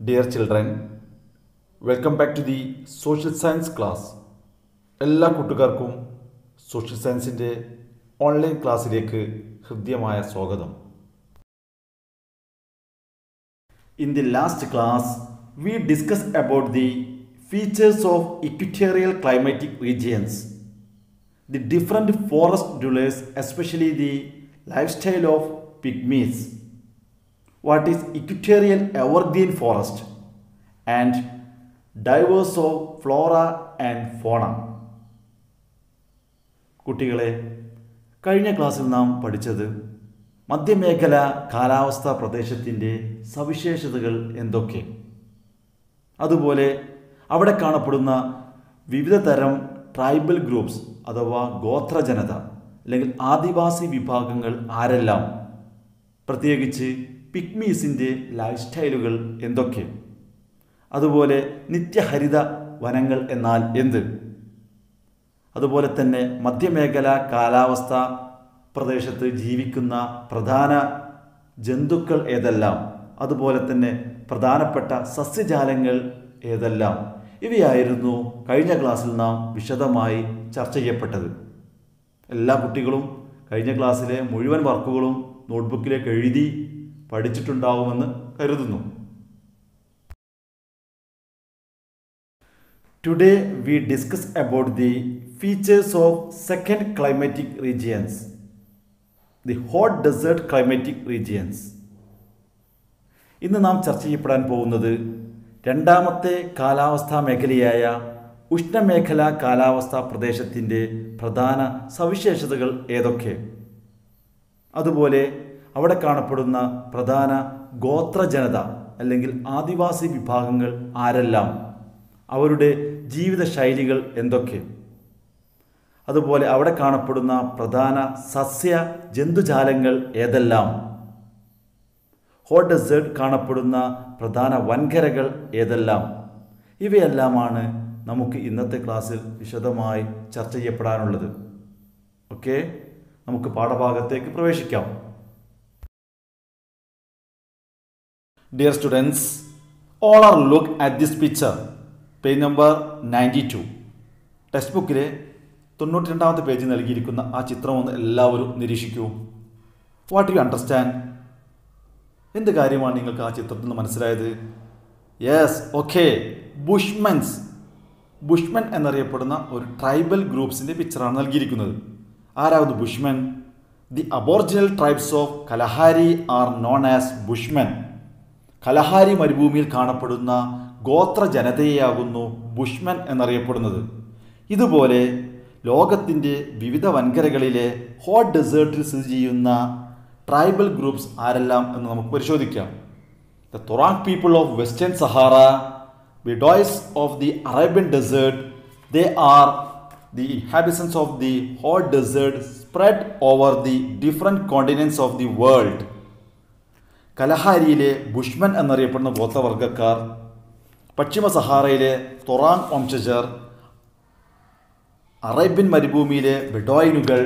Dear children, welcome back to the social science class. എല്ലാ കൂട്ടുകാർക്കും social സയൻസിൻ്റെ online ക്ലാസ്സിലേക്ക് ഹൃദ്യമായ സ്വാഗതം. In the last class, we discussed about the features of equatorial climatic regions, the different forest dwellers, especially the lifestyle of pygmies. What is equatorial evergreen forest and diverse of flora and fauna. കുട്ടികളെ, കഴിഞ്ഞ ക്ലാസ്സിൽ നാം പഠിച്ചത് മധ്യമേഖല കാലാവസ്ഥാ പ്രദേശത്തിൻ്റെ സവിശേഷതകൾ എന്തൊക്കെ, അതുപോലെ അവിടെ കാണപ്പെടുന്ന വിവിധ തരം ട്രൈബൽ ഗ്രൂപ്പ്സ് അഥവാ ഗോത്രജനത അല്ലെങ്കിൽ ആദിവാസി വിഭാഗങ്ങൾ ആരെല്ലാം, പ്രത്യേകിച്ച് പിഗ്മീസിൻ്റെ ലൈഫ് സ്റ്റൈലുകൾ എന്തൊക്കെ, അതുപോലെ നിത്യഹരിത വനങ്ങൾ എന്നാൽ എന്ത്, അതുപോലെ തന്നെ മധ്യമേഖല കാലാവസ്ഥ പ്രദേശത്ത് ജീവിക്കുന്ന പ്രധാന ജന്തുക്കൾ ഏതെല്ലാം, അതുപോലെ തന്നെ പ്രധാനപ്പെട്ട സസ്യജാലങ്ങൾ ഏതെല്ലാം, ഇവയായിരുന്നു കഴിഞ്ഞ ക്ലാസ്സിൽ നാം വിശദമായി ചർച്ച ചെയ്യപ്പെട്ടത്. എല്ലാ കുട്ടികളും കഴിഞ്ഞ ക്ലാസ്സിലെ മുഴുവൻ വർക്കുകളും നോട്ട്ബുക്കിലേക്ക് എഴുതി പഠിച്ചിട്ടുണ്ടാവുമെന്ന് കരുതുന്നു. Today we discuss about the features of second climatic regions, the hot desert climatic regions. ഇന്ന് നാം ചർച്ച ചെയ്യപ്പെടാൻ പോകുന്നത് രണ്ടാമത്തെ കാലാവസ്ഥാ മേഖലയായ ഉഷ്ണമേഖലാ കാലാവസ്ഥാ പ്രദേശത്തിൻ്റെ പ്രധാന സവിശേഷതകൾ ഏതൊക്കെ, അതുപോലെ അവിടെ കാണപ്പെടുന്ന പ്രധാന ഗോത്രജനത അല്ലെങ്കിൽ ആദിവാസി വിഭാഗങ്ങൾ ആരെല്ലാം, അവരുടെ ജീവിത ശൈലികൾ എന്തൊക്കെ, അതുപോലെ അവിടെ കാണപ്പെടുന്ന പ്രധാന സസ്യ ജന്തുജാലങ്ങൾ ഏതെല്ലാം, ഹോട്ട് ഡെസേർട്ട് കാണപ്പെടുന്ന പ്രധാന വൻകരകൾ ഏതെല്ലാം, ഇവയെല്ലാമാണ് നമുക്ക് ഇന്നത്തെ ക്ലാസ്സിൽ വിശദമായി ചർച്ച ചെയ്യപ്പെടാനുള്ളത്. ഓക്കെ, നമുക്ക് പാഠഭാഗത്തേക്ക് പ്രവേശിക്കാം. Dear students, all are look at this picture. Page number 92. Text ബുക്കിലെ 92ാമത്തെ പേജിൽ നൽകിയിരിക്കുന്ന ആ ചിത്രം ഒന്ന് എല്ലാവരും നിരീക്ഷിക്കൂ. What you understand? എന്ത് കാര്യമാണ് നിങ്ങൾക്ക് ആ ചിത്രത്തിൽ നിന്ന് മനസ്സിലായത്? Yes, okay, ബുഷ്മൻസ്. ബുഷ്മൻ എന്നറിയപ്പെടുന്ന ഒരു ട്രൈബൽ ഗ്രൂപ്പ്സിൻ്റെ പിക്ചറാണ് നൽകിയിരിക്കുന്നത്. ആരാவது Bushman? The aboriginal tribes of Kalahari are known as Bushman. Kalahari മരുഭൂമിയിൽ കാണപ്പെടുന്ന ഗോത്ര ജനതയെയാകുന്നു ബുഷ്മൻ എന്നറിയപ്പെടുന്നത്. ഇതുപോലെ ലോകത്തിൻ്റെ വിവിധ വൻകരകളിലെ ഹോട്ട് ഡെസേർട്ടിൽ സ്ഥിതി ചെയ്യുന്ന ട്രൈബൽ ഗ്രൂപ്പ്സ് ആരെല്ലാം എന്ന് നമുക്ക് പരിശോധിക്കാം. The Tuareg people of western Sahara, Bedouins of the Arabian desert, they are the inhabitants of the hot desert spread over the different continents of the world. കലഹാരിയിലെ ബുഷ്മൻ എന്നറിയപ്പെടുന്ന ഗോത്രവർഗ്ഗക്കാർ, പശ്ചിമ സഹാറയിലെ തൊറാങ് വംശജർ, അറേബ്യൻ മരുഭൂമിയിലെ ബെഡോയിനുകൾ,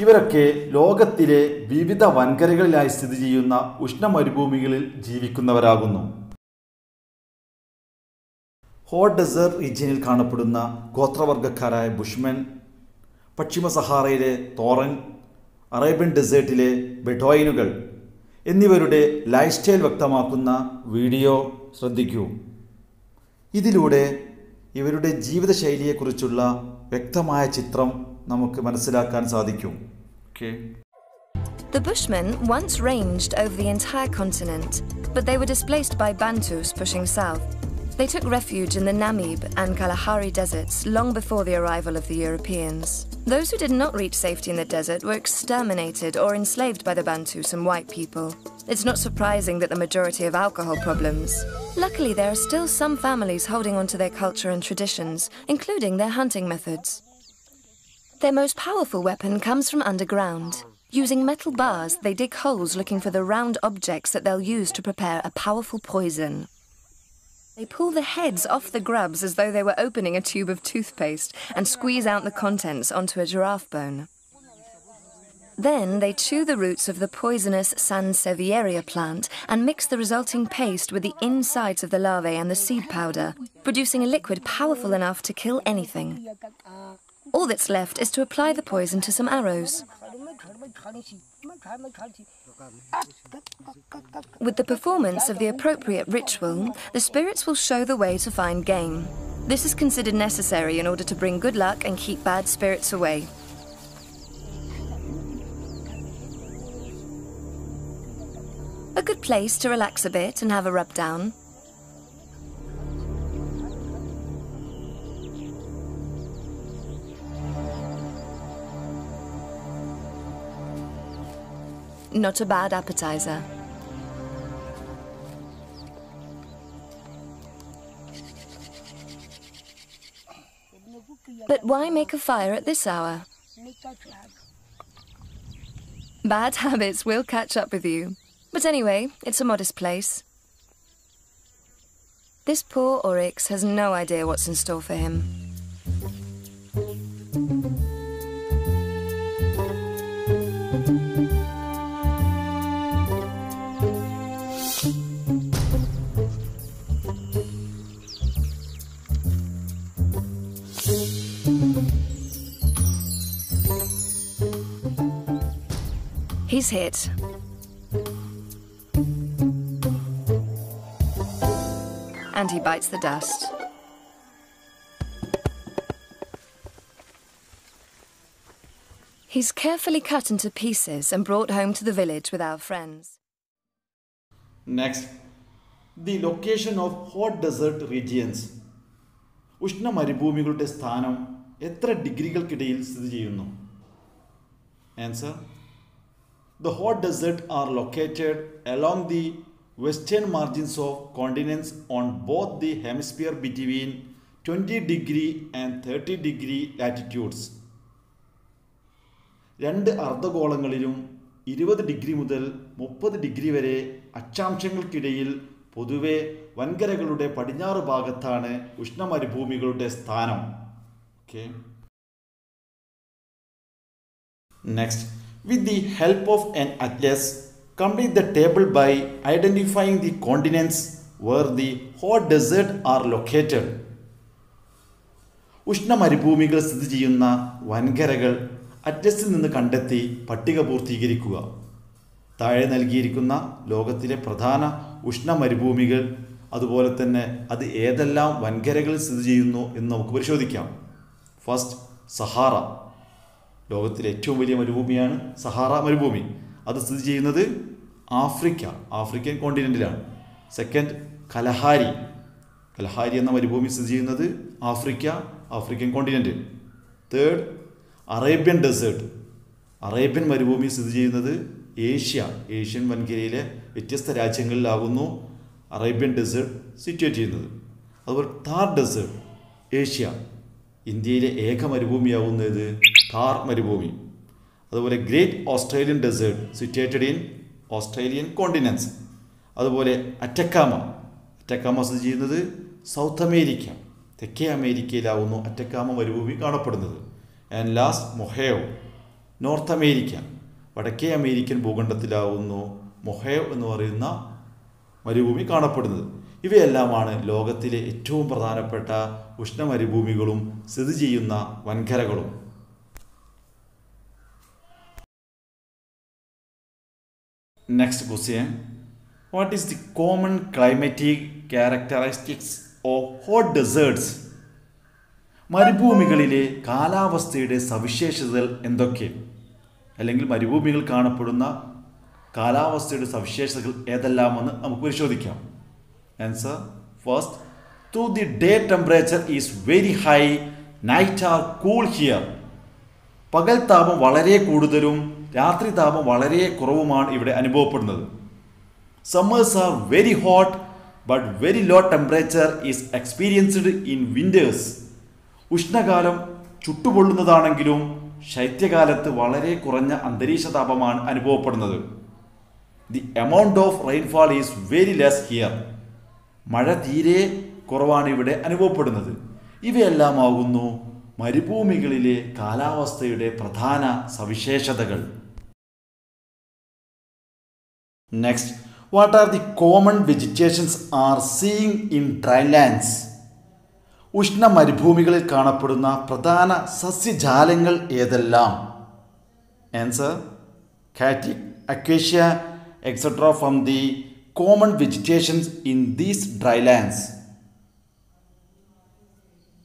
ഇവരൊക്കെ ലോകത്തിലെ വിവിധ വൻകരകളിലായി സ്ഥിതി ചെയ്യുന്ന ഉഷ്ണ മരുഭൂമികളിൽ ജീവിക്കുന്നവരാകുന്നു. ഹോട്ട് ഡെസേർട്ട് റീജിയനിൽ കാണപ്പെടുന്ന ഗോത്രവർഗ്ഗക്കാരായ ബുഷ്മൻ, പശ്ചിമ സഹാറയിലെ തോറങ്, അറേബ്യൻ ഡെസേർട്ടിലെ ബെഡോയിനുകൾ എന്നിവരുടെ ലൈഫ് സ്റ്റൈൽ വ്യക്തമാക്കുന്ന വീഡിയോ ശ്രദ്ധിക്കൂ. ഇതിലൂടെ ഇവരുടെ ജീവിതശൈലിയെക്കുറിച്ചുള്ള വ്യക്തമായ ചിത്രം നമുക്ക് മനസ്സിലാക്കാൻ സാധിക്കും. Okay. The Bushmen once ranged over the entire continent, but they were displaced by Bantus pushing south. They took refuge in the Namib and Kalahari deserts long before the arrival of the Europeans. Those who did not reach safety in the desert were exterminated or enslaved by the Bantus and white people. It's not surprising that the majority have alcohol problems. Luckily, there are still some families holding on to their culture and traditions, including their hunting methods. Their most powerful weapon comes from underground. Using metal bars, they dig holes looking for the round objects that they'll use to prepare a powerful poison. They pull the heads off the grubs as though they were opening a tube of toothpaste and squeeze out the contents onto a giraffe bone. Then they chew the roots of the poisonous Sansevieria plant and mix the resulting paste with the insides of the larvae and the seed powder, producing a liquid powerful enough to kill anything. All that's left is to apply the poison to some arrows. With the performance of the appropriate ritual, the spirits will show the way to find game. This is considered necessary in order to bring good luck and keep bad spirits away. A good place to relax a bit and have a rub down. Not a bad appetizer. But why make a fire at this hour? Bad habits will catch up with you. But anyway, it's a modest place. This poor oryx has no idea what's in store for him. He's hit. And he bites the dust. He's carefully cut into pieces and brought home to the village with our friends. Next, the location of hot desert regions. ഉഷ്ണ മരുഭൂമികളുടെ സ്ഥാനം എത്ര ഡിഗ്രികൾക്കിടയിൽ സ്ഥിതി ചെയ്യുന്നു? Answer: The hot desert are located along the western margins of continents on both the hemisphere between 20 degree and 30 degree latitudes. രണ്ട് അർദ്ധഗോളങ്ങളിലും 20 degree മുതൽ 30 degree വരെ അക്ഷാംശങ്ങൾക്കിടയിൽ പൊതുവെ വൻകരകളുടെ പടിഞ്ഞാറ് ഭാഗത്താണ് ഉഷ്ണമരുഭൂമികളുടെ സ്ഥാനം. Okay. Next, with the help of an atlas, complete the table by identifying the continents where the hot desert are located. ഉഷ്ണമരുഭൂമികൾ സ്ഥിതി ചെയ്യുന്ന വൻകരകൾ അറ്റ്ലസിൽ നിന്ന് കണ്ടെത്തി പട്ടിക പൂർത്തീകരിക്കുക. താഴെ നൽകിയിരിക്കുന്ന ലോകത്തിലെ പ്രധാന ഉഷ്ണമരുഭൂമികൾ, അതുപോലെ തന്നെ അത് ഏതെല്ലാം വൻകരകളിൽ സ്ഥിതി ചെയ്യുന്നു എന്ന് നമുക്ക് പരിശോധിക്കാം. First, Sahara. ലോകത്തിലെ ഏറ്റവും വലിയ മരുഭൂമിയാണ് സഹാറ മരുഭൂമി. അത് സ്ഥിതി ചെയ്യുന്നത് ആഫ്രിക്കൻ കോണ്ടിനെൻറ്റിലാണ്. Second, Kalahari. കലഹാരി എന്ന മരുഭൂമി സ്ഥിതി ചെയ്യുന്നത് African continent. Third, Arabian desert. Arabian മരുഭൂമി സ്ഥിതി ചെയ്യുന്നത് ഏഷ്യൻ വൻകരയിലെ വ്യത്യസ്ത രാജ്യങ്ങളിലാകുന്നു അറേബ്യൻ ഡെസേർട്ട് സിറ്റുവേറ്റ് ചെയ്യുന്നത്. അതുപോലെ താർ ഡെസേർട്ട്, ഏഷ്യ. ഇന്ത്യയിലെ ഏക മരുഭൂമിയാവുന്നത് താർ മരുഭൂമി. അതുപോലെ great Australian desert situated in Australian continents. അതുപോലെ അറ്റക്കാമ സ്ഥിതി ചെയ്യുന്നത് സൗത്ത് അമേരിക്ക, തെക്കേ അമേരിക്കയിലാവുന്നു അറ്റക്കാമ മരുഭൂമി കാണപ്പെടുന്നത്. And last, Mojave, North America, വടക്കേ അമേരിക്കൻ ഭൂഖണ്ഡത്തിലാവുന്നു മൊഹേവ് എന്ന് പറയുന്ന മരുഭൂമി കാണപ്പെടുന്നത്. ഇവയെല്ലാമാണ് ലോകത്തിലെ ഏറ്റവും പ്രധാനപ്പെട്ട ഉഷ്ണമരുഭൂമികളും സ്ഥിതി ചെയ്യുന്ന വൻകരകളും. Next question: what is the common climatic characteristics of hot deserts? മരുഭൂമികളിലെ കാലാവസ്ഥയുടെ സവിശേഷതകൾ എന്തൊക്കെ? അല്ലെങ്കിൽ മരുഭൂമികൾ കാണപ്പെടുന്ന കാലാവസ്ഥയുടെ സവിശേഷതകൾ ഏതെല്ലാമെന്ന് നമുക്ക് പരിശോധിക്കാം. Answer: first, though the day temperature is very high, night are cool here. പകൽ താപം വളരെ കൂടുതലും രാത്രി താപം വളരെ കുറവുമാണ് ഇവിടെ അനുഭവപ്പെടുന്നത്. Summers are very hot but very low temperature is experienced in winters. ഉഷ്ണകാലം ചുട്ടുപൊള്ളുന്നതാണെങ്കിലും ശൈത്യകാലത്ത് വളരെ കുറഞ്ഞ അന്തരീക്ഷ താപമാണ് അനുഭവപ്പെടുന്നത്. The amount of rainfall is very less here. മഴ തീരെ കുറവാണ് ഇവിടെ അനുഭവപ്പെടുന്നത്. ഇവയെല്ലാമാകുന്നു മരുഭൂമികളിലെ കാലാവസ്ഥയുടെ പ്രധാന സവിശേഷതകൾ. Next, what are the common vegetations are seen in drylands? ഉഷ്ണ മരുഭൂമികളിൽ കാണപ്പെടുന്ന പ്രധാന സസ്യജാലങ്ങൾ ഏതെല്ലാം? Answer: cacti, acacia, etcetera from the common vegetations in these drylands.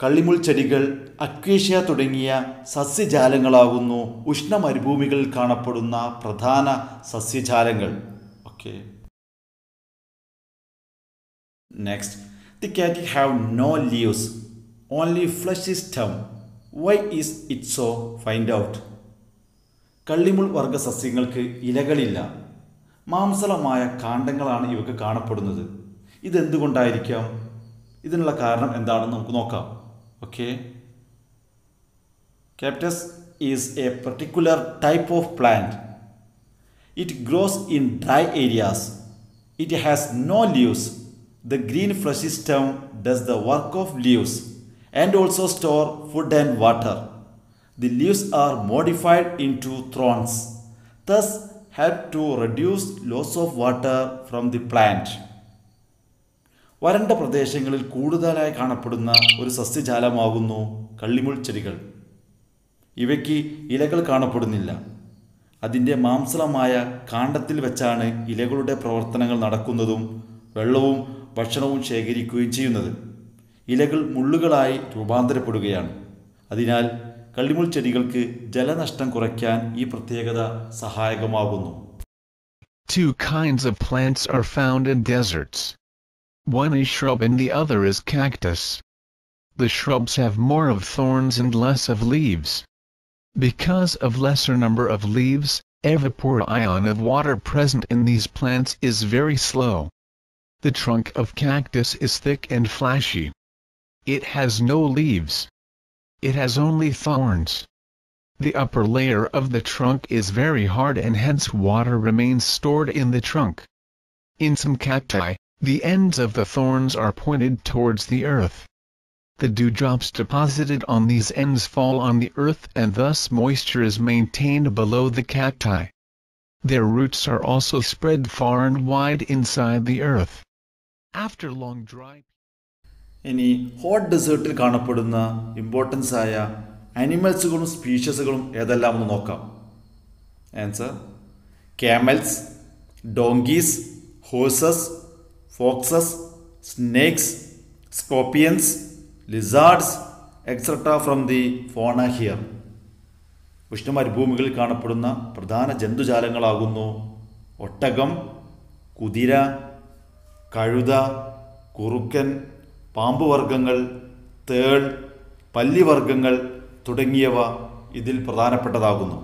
കള്ളിമുൾ ചെടികൾ, അക്വേഷ്യ തുടങ്ങിയ സസ്യജാലങ്ങളാകുന്നു ഉഷ്ണ മരുഭൂമികളിൽ കാണപ്പെടുന്ന പ്രധാന സസ്യജാലങ്ങൾ. Okay. Next, the cattle have no leaves, only fleshy stem. Why is it so? Find out. കള്ളിമുൾ വർഗ സസ്യങ്ങൾക്ക് ഇലകളില്ല, മാംസളമായ കാണ്ഡങ്ങളാണ് ഇവക്ക് കാണപ്പെടുന്നത്. ഇതെന്തുകൊണ്ടായിരിക്കാം? ഇതിനുള്ള കാരണം എന്താണെന്ന് നമുക്ക് നോക്കാം. Okay. Cactus is a particular type of plant. It grows in dry areas. It has no leaves. The green fleshy stem does the work of leaves and also store food and water. The leaves are modified into thorns, thus help to reduce loss of water from the plant. വരണ്ട പ്രദേശങ്ങളിൽ കൂടുതലായി കാണപ്പെടുന്ന ഒരു സസ്യജാലമാകുന്നു കള്ളിമുൾ ചെടികൾ. ഇവയ്ക്ക് ഇലകൾ കാണപ്പെടുന്നില്ല. അതിൻ്റെ മാംസളമായ കാണ്ഡത്തിൽ വെച്ചാണ് ഇലകളുടെ പ്രവർത്തനങ്ങൾ നടക്കുന്നതും വെള്ളവും ഭക്ഷണവും ശേഖരിക്കുകയും ചെയ്യുന്നത്. ഇലകൾ മുള്ളുകളായി രൂപാന്തരപ്പെടുകയാണ്. അതിനാൽ കള്ളിമുൾ ചെടികൾക്ക് ജലനഷ്ടം കുറയ്ക്കാൻ ഈ പ്രത്യേകത സഹായകമാകുന്നു. Two kinds of plants are found in deserts. One is shrub and the other is cactus. The shrubs have more of thorns and less of leaves. Because of lesser number of leaves, evaporion of water present in these plants is very slow. The trunk of cactus is thick and fleshy. It has no leaves. It has only thorns. The upper layer of the trunk is very hard and hence water remains stored in the trunk. In some cacti, the ends of the thorns are pointed towards the earth. The dewdrops deposited on these ends fall on the earth and thus moisture is maintained below the cacti. Their roots are also spread far and wide inside the earth. After long dry. ഇനി hot ഡെസേർട്ടിൽ കാണപ്പെടുന്ന importance ആയ അനിമൽസുകളും സ്പീഷീസുകളും ഏതെല്ലാം എന്ന് നോക്കാം. Answer: camel's, donkeys, horses, foxes, snakes, scorpions, lizards, etcetera from the ഫോണ here. ഉഷ്ണമരുഭൂമികളിൽ കാണപ്പെടുന്ന പ്രധാന ജന്തുജാലങ്ങളാകുന്നു ഒട്ടകം, കുതിര, കഴുത, കുറുക്കൻ, പാമ്പുവർഗ്ഗങ്ങൾ, തേൾ, പല്ലിവർഗ്ഗങ്ങൾ തുടങ്ങിയവ ഇതിൽ പ്രധാനപ്പെട്ടതാകുന്നു.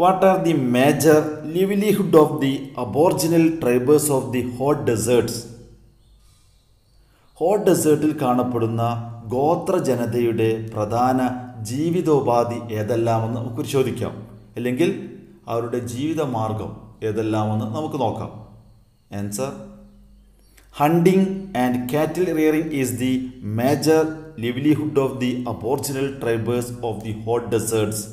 What are the major livelihood of the aboriginal tribes of the hot deserts? Hot ഡെസേർട്ടിൽ കാണപ്പെടുന്ന ഗോത്ര ജനതയുടെ പ്രധാന ജീവിതോപാധി ഏതെല്ലാമെന്ന് നമുക്ക് പരിശോധിക്കാം. അല്ലെങ്കിൽ അവരുടെ ജീവിതമാർഗം ഏതെല്ലാമെന്ന് നമുക്ക് നോക്കാം. Answer: hunting and cattle rearing is the major livelihood of the aboriginal tribes of the hot deserts.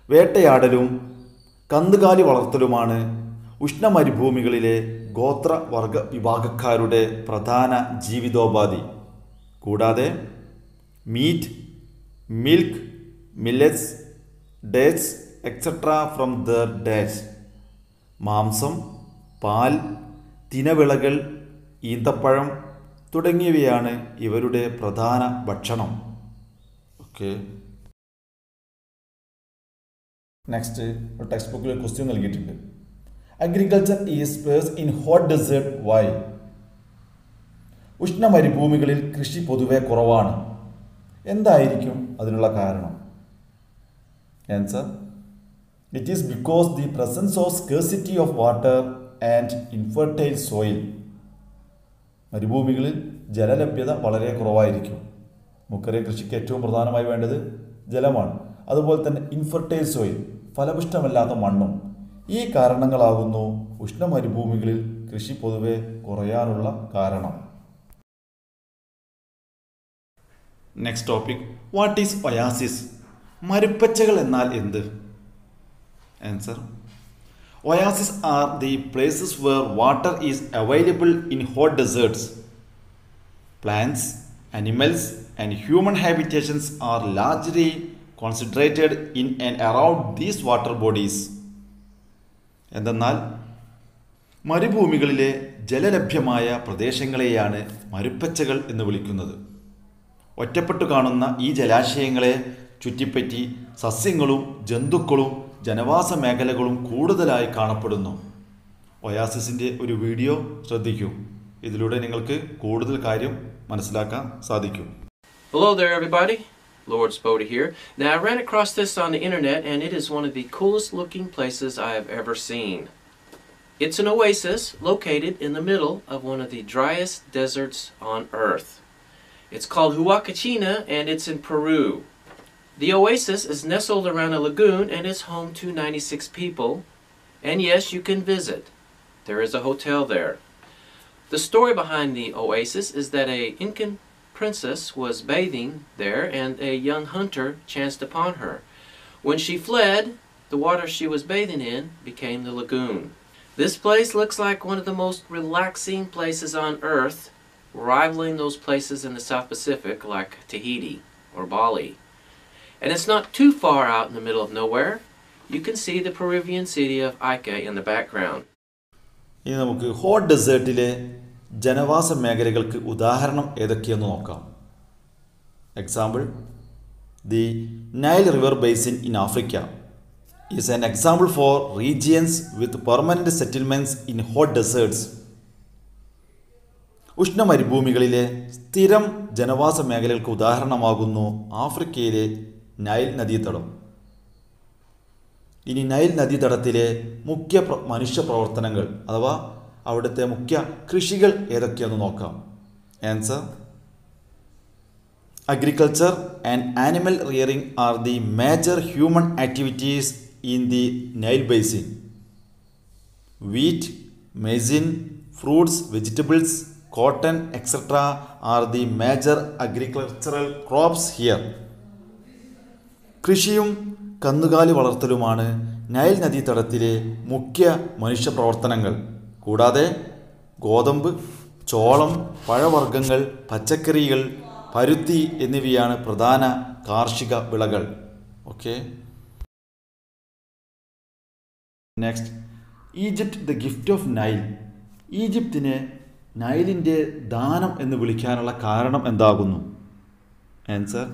വേട്ടയാടലും കന്നുകാലി വളർത്തലുമാണ് ഉഷ്ണമരുഭൂമികളിലെ ഗോത്രവർഗ വിഭാഗക്കാരുടെ പ്രധാന ജീവിതോപാധി. കൂടാതെ meat, milk, millets, dates etcetera from their dates. മാംസം, പാൽ, തിനവിളകൾ, ഈന്തപ്പഴം തുടങ്ങിയവയാണ് ഇവരുടെ പ്രധാന ഭക്ഷണം. ഓക്കെ. നെക്സ്റ്റ്, ഒരു ടെക്സ്റ്റ് ബുക്കിൽ ക്വസ്റ്റ്യൻ നൽകിയിട്ടുണ്ട്. Agriculture is sparse in hot desert why? ഉഷ്ണമരുഭൂമികളിൽ കൃഷി പൊതുവെ കുറവാണ്. എന്തായിരിക്കും അതിനുള്ള കാരണം? Answer: it is because the presence of scarcity of water and infertile soil. മരുഭൂമികളിൽ ജലലഭ്യത വളരെ കുറവായിരിക്കും. നമുക്കറിയാം, കൃഷിക്ക് ഏറ്റവും പ്രധാനമായി വേണ്ടത് ജലമാണ്. അതുപോലെ തന്നെ ഇൻഫെർട്ടൈൽ സോയിൽ, ഫലപുഷ്ടമല്ലാത്ത മണ്ണും. ഈ കാരണങ്ങളാകുന്നു ഉഷ്ണമരുഭൂമികളിൽ കൃഷി പൊതുവെ കുറയാനുള്ള കാരണം. Next topic, what is oasis? മരുപ്പച്ചകൾ എന്നാൽ എന്ത്? Answer. Oases are the places where water is available in hot deserts. Plants, animals, and human habitations are largely concentrated in and around these water bodies. എന്തെന്നാൽ മരുഭൂമികളിലെ ജലലഭ്യമായ പ്രദേശങ്ങളെയാണ് മരുപ്പച്ചകൾ എന്ന് വിളിക്കുന്നത്. ഒറ്റപ്പെട്ടു കാണുന്ന ഈ ജലാശയങ്ങളെ ചുറ്റിപ്പറ്റി സസ്യങ്ങളും ജന്തുക്കളും ജനവാസ മേഖലകളും കൂടുതലായി കാണപ്പെടുന്നു. ഒയാസിസിൻ്റെ ഒരു വീഡിയോ ശ്രദ്ധിക്കൂ. ഇതിലൂടെ നിങ്ങൾക്ക് കൂടുതൽ കാര്യം മനസ്സിലാക്കാൻ സാധിക്കും. Hello there everybody, Lord Spoda here. Now I ran across this on the internet and it is one of the coolest looking places I have ever seen. It's an oasis located in the middle of one of the driest deserts on earth. It's called Huacachina and it's in Peru. The oasis is nestled around a lagoon and is home to 96 people. And yes, you can visit. There is a hotel there. The story behind the oasis is that a Incan princess was bathing there and a young hunter chanced upon her. When she fled, the water she was bathing in became the lagoon. This place looks like one of the most relaxing places on earth, rivaling those places in the South Pacific like Tahiti or Bali. And it's not too far out in the middle of nowhere. You can see the Peruvian city of Ica in the background. ഇനി നമുക്ക് hot ഡെസേർട്ടിലെ ജനവാസ മേഖലകൾക്ക് ഉദാഹരണം ഏതൊക്കെയെന്ന് നോക്കാം. Example, the Nile river basin in Africa is an example for regions with permanent settlements in hot deserts. ഉഷ്ണമരുഭൂമികളിലെ സ്ഥിരം ജനവാസ മേഖലകൾക്ക് ഉദാഹരണമാകുന്നു ആഫ്രിക്കയിലെ നൈൽ നദീതടം. ഇനി നൈൽ നദീതടത്തിലെ മുഖ്യ മനുഷ്യ പ്രവർത്തനങ്ങൾ അഥവാ അവിടുത്തെ മുഖ്യ കൃഷികൾ ഏതൊക്കെയെന്ന് നോക്കാം. Answer. Agriculture and animal rearing are the major human activities in the Nile basin. Wheat, maize, fruits, vegetables, cotton, etc. are the major agricultural crops here. കൃഷിയും കന്നുകാലി വളർത്തലുമാണ് നൈൽ നദീതടത്തിലെ മുഖ്യ മനുഷ്യ പ്രവർത്തനങ്ങൾ. കൂടാതെ ഗോതമ്പ്, ചോളം, പഴവർഗ്ഗങ്ങൾ, പച്ചക്കറികൾ, പരുത്തി എന്നിവയാണ് പ്രധാന കാർഷിക വിളകൾ. Okay. Next, Egypt the gift of Nile. ഈജിപ്തിനെ നൈലിൻ്റെ ദാനം എന്ന് വിളിക്കാനുള്ള കാരണം എന്താകുന്നു? Answer.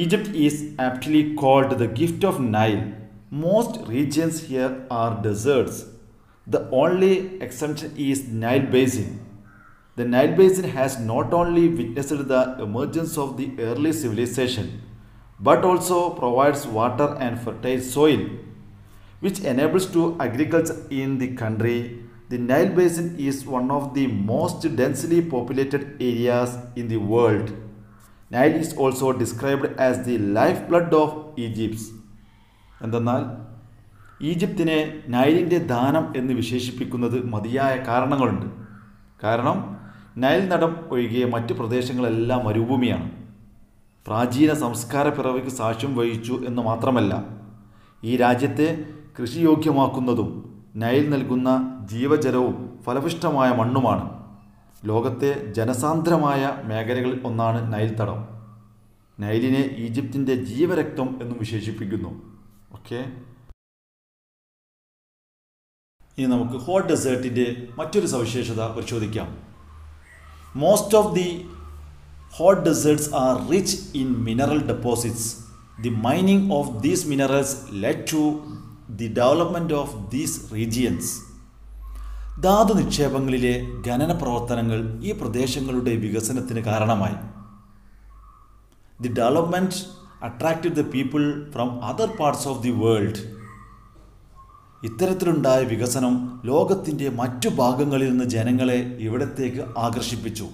Egypt is aptly called the gift of Nile. Most regions here are deserts. The only exception is Nile basin. The Nile basin has not only witnessed the emergence of the early civilization, but also provides water and fertile soil, which enables to agriculture in the country. The Nile Basin is one of the most densely populated areas in the world. Nile is also described as the lifeblood of Egypt. എന്തെന്നാൽ ഈജിപ്തിനെ നൈലിൻ്റെ ദാനം എന്ന് വിശേഷിപ്പിക്കുന്നത് മതിയായ കാരണങ്ങളുണ്ട്. കാരണം Nile നദം ഒഴികെ മറ്റ് പ്രദേശങ്ങളെല്ലാം മരുഭൂമിയാണ്. പ്രാചീന സംസ്കാര പിറവിക്ക് സാക്ഷ്യം വഹിച്ചു എന്ന് മാത്രമല്ല, ഈ രാജ്യത്തെ കൃഷിയോഗ്യമാക്കുന്നതും നൈൽ നൽകുന്ന ജീവജലവും ഫലപുഷ്ടമായ മണ്ണുമാണ്. ലോകത്തെ ജനസാന്ദ്രമായ മേഖലകളിൽ ഒന്നാണ് നൈൽ തടം. നൈലിനെ ഈജിപ്തിൻ്റെ ജീവരക്തം എന്നും വിശേഷിപ്പിക്കുന്നു. ഓക്കെ. ഇനി നമുക്ക് ഹോട്ട് ഡെസേർട്ടിൻ്റെ മറ്റൊരു സവിശേഷത പരിശോധിക്കാം. Most of the hot deserts are rich in mineral deposits. The mining of these minerals led to the development of these regions. ധാതു നിക്ഷേപങ്ങളിലെ ഖനന പ്രവർത്തനങ്ങൾ ഈ പ്രദേശങ്ങളുടെ വികസനത്തിന് കാരണമായി. The development attracted the people from other parts of the world. ഇത്തരത്തിലുണ്ടായ വികസനം ലോകത്തിൻ്റെ മറ്റു ഭാഗങ്ങളിൽ നിന്ന് ജനങ്ങളെ ഇവിടത്തേക്ക് ആകർഷിപ്പിച്ചു.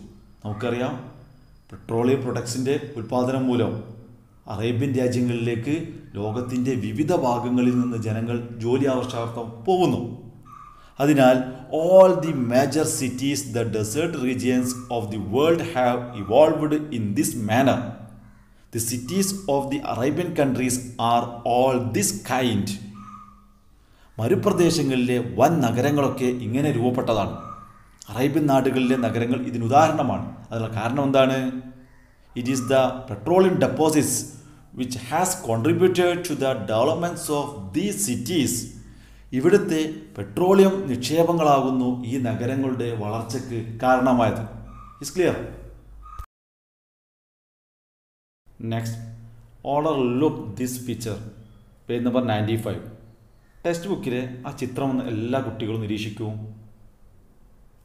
നമുക്കറിയാം, പെട്രോളിയം പ്രൊഡക്ട്സിൻ്റെ ഉൽപ്പാദനം മൂലം അറേബ്യൻ രാജ്യങ്ങളിലേക്ക് ലോകത്തിൻ്റെ വിവിധ ഭാഗങ്ങളിൽ നിന്ന് ജനങ്ങൾ ജോലി ആവശ്യാർത്ഥം പോകുന്നു. അതിനാൽ all the major cities, the desert regions of the world have evolved in this manner. The cities of the Arabian countries are all this kind. മരുപ്രദേശങ്ങളിലെ വൻ നഗരങ്ങളൊക്കെ ഇങ്ങനെ രൂപപ്പെട്ടതാണ്. അറേബ്യൻ നാടുകളിലെ നഗരങ്ങൾ ഇതിന് ഉദാഹരണമാണ്. അതിനുള്ള കാരണം എന്താണ്? It is the petroleum deposits which has contributed to the developments of these cities. ഇവിടുത്തെ petroleum നിക്ഷേപങ്ങളാകുന്നു ഈ നഗരങ്ങളുടെ വളർച്ചയ്ക്ക് കാരണമായത്. Is clear? Next, order look this picture. Page number 95. Text ബുക്കിലെ ആ ചിത്രം ഒന്ന് എല്ലാ കുട്ടികളും നിരീക്ഷിക്കൂ.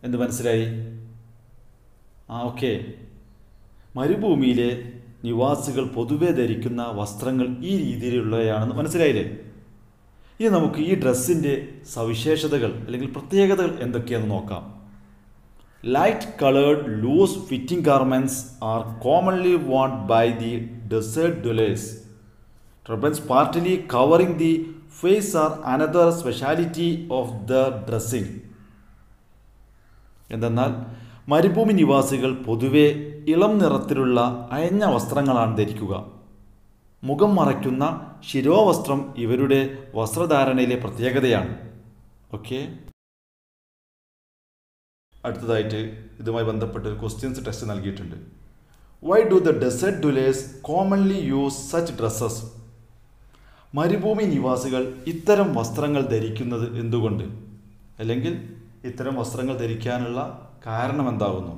എന്ത് മനസ്സിലായി? ഓക്കെ. മരുഭൂമിയിലെ നിവാസികൾ പൊതുവെ ധരിക്കുന്ന വസ്ത്രങ്ങൾ ഈ രീതിയിലുള്ളവയാണെന്ന് മനസ്സിലായില്ലേ? ഇനി നമുക്ക് ഈ ഡ്രസ്സിൻ്റെ സവിശേഷതകൾ അല്ലെങ്കിൽ പ്രത്യേകതകൾ എന്തൊക്കെയാണെന്ന് നോക്കാം. Light coloured loose fitting garments are commonly worn by the desert dwellers. Turbans partly covering the face are another speciality of the dressing. എന്തെന്നാൽ മരുഭൂമി നിവാസികൾ പൊതുവെ ഇളം നിറത്തിലുള്ള അയഞ്ഞ വസ്ത്രങ്ങളാണ് ധരിക്കുക. മുഖം മറയ്ക്കുന്ന ശിരോവസ്ത്രം ഇവരുടെ വസ്ത്രധാരണയിലെ പ്രത്യേകതയാണ്. ഓക്കെ. അടുത്തതായിട്ട് ഇതുമായി ബന്ധപ്പെട്ട ഒരു ക്വസ്റ്റ്യൻസ് ടെസ്റ്റ് നൽകിയിട്ടുണ്ട്. Why do the desert dwellers commonly use such dresses? മരുഭൂമി നിവാസികൾ ഇത്തരം വസ്ത്രങ്ങൾ ധരിക്കുന്നത് എന്തുകൊണ്ട്? അല്ലെങ്കിൽ ഇത്തരം വസ്ത്രങ്ങൾ ധരിക്കാനുള്ള കാരണം എന്താകുന്നു?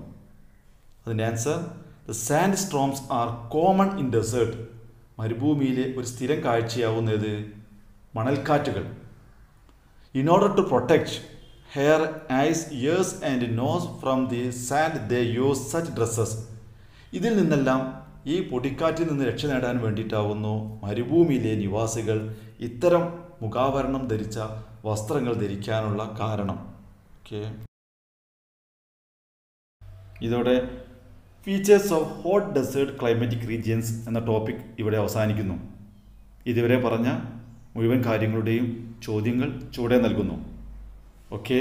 അതിൻ്റെ answer, the sand storms are common in desert. മരുഭൂമിയിലെ ഒരു സ്ഥിരം കാഴ്ചയാവുന്നത് മണൽക്കാറ്റുകൾ. In order to protect hair, eyes, ears and nose from the sand they use such dresses. ഇതിൽ നിന്നെല്ലാം, ഈ പൊടിക്കാറ്റിൽ നിന്ന് രക്ഷ നേടാൻ വേണ്ടിയിട്ടാവുന്നു മരുഭൂമിയിലെ നിവാസികൾ ഇത്തരം മുഖാവരണം ധരിച്ച വസ്ത്രങ്ങൾ ധരിക്കാനുള്ള കാരണം. ഓക്കെ. ഇതോടെ features of hot desert climatic regions എന്ന ടോപ്പിക് ഇവിടെ അവസാനിക്കുന്നു. ഇതുവരെ പറഞ്ഞ മുഴുവൻ കാര്യങ്ങളുടെയും ചോദ്യങ്ങൾ ചുവടെ നൽകുന്നു. Okay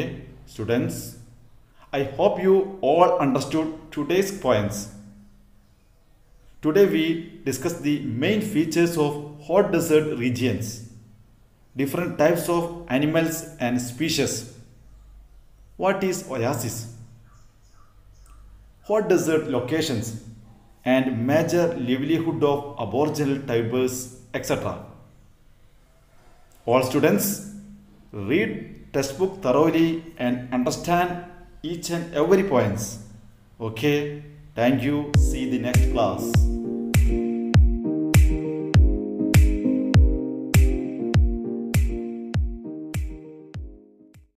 students, I hope you all understood today's points. Today we discussed the main features of hot desert regions, different types of animals and species. What is oasis? Hot desert locations and major livelihood of aboriginal tribes, etc. All students, read textbook thoroughly and understand each and every points. Okay, thank you. See the next class.